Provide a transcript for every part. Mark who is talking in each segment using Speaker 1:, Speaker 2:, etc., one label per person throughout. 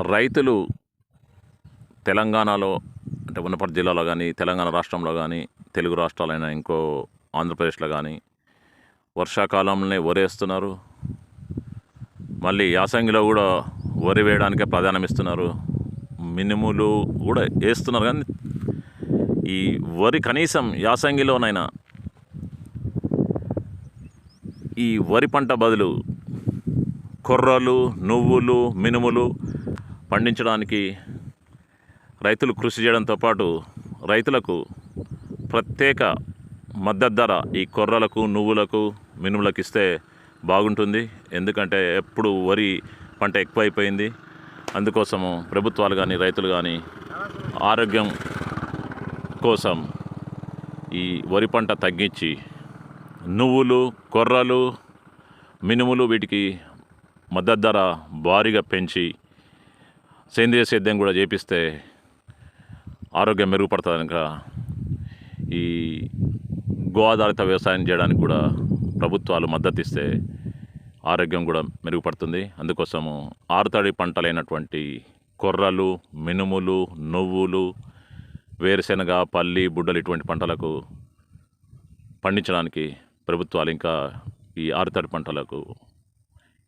Speaker 1: రైతులు తెలంగాణలో అంటే ఉన్నపర్తి జిల్లాలో కానీ, తెలంగాణ రాష్ట్రంలో కానీ, తెలుగు రాష్ట్రాలైన ఇంకో ఆంధ్రప్రదేశ్లో కానీ వర్షాకాలంలోనే వరేస్తున్నారు. మళ్ళీ యాసంగిలో కూడా వరి వేయడానికే ప్రాధాన్యం ఇస్తున్నారు. మినుములు కూడా వేస్తున్నారు. కానీ ఈ వరి కనీసం యాసంగిలోనైనా ఈ వరి పంట బదులు కొర్రలు, నువ్వులు, మినుములు పండించడానికి రైతులు కృషి చేయడంతో పాటు రైతులకు ప్రత్యేక మద్దతు ధర ఈ కొర్రలకు, నువ్వులకు, మినుములకు ఇస్తే బాగుంటుంది. ఎందుకంటే ఎప్పుడు వరి పంట ఎక్కువైపోయింది. అందుకోసము ప్రభుత్వాలు కానీ, రైతులు కానీ ఆరోగ్యం కోసం ఈ వరి పంట తగ్గించి నువ్వులు, కొర్రలు, మినుములు వీటికి మద్దతు ధర భారీగా పెంచి సేంద్రియ సేద్యం కూడా చేపిస్తే ఆరోగ్యం మెరుగుపడుతుంది. కనుక ఈ గో ఆధారిత వ్యవసాయం చేయడానికి కూడా ప్రభుత్వాలు మద్దతు ఇస్తే ఆరోగ్యం కూడా మెరుగుపడుతుంది. అందుకోసము ఆరుతడి పంటలైనటువంటి కొర్రలు, మినుములు, నువ్వులు, వేరుశెనగ, పల్లి, బుడ్డలు ఇటువంటి పంటలకు పండించడానికి ప్రభుత్వాలు ఇంకా ఈ ఆరుతడి పంటలకు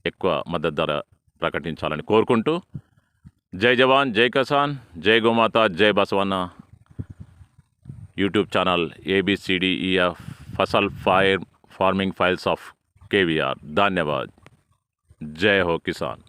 Speaker 1: ఎక్కువ మద్దతు ధర ప్రకటించాలని కోరుకుంటూ, జై జవాన్, జై కిసాన్, జై గోమాత, జై బసవన్న యూట్యూబ్ ఛానల్ ABCDEF फसल फार्मिंग फाइल्स ऑफ KVR। धन्यवाद। जय हो किसान।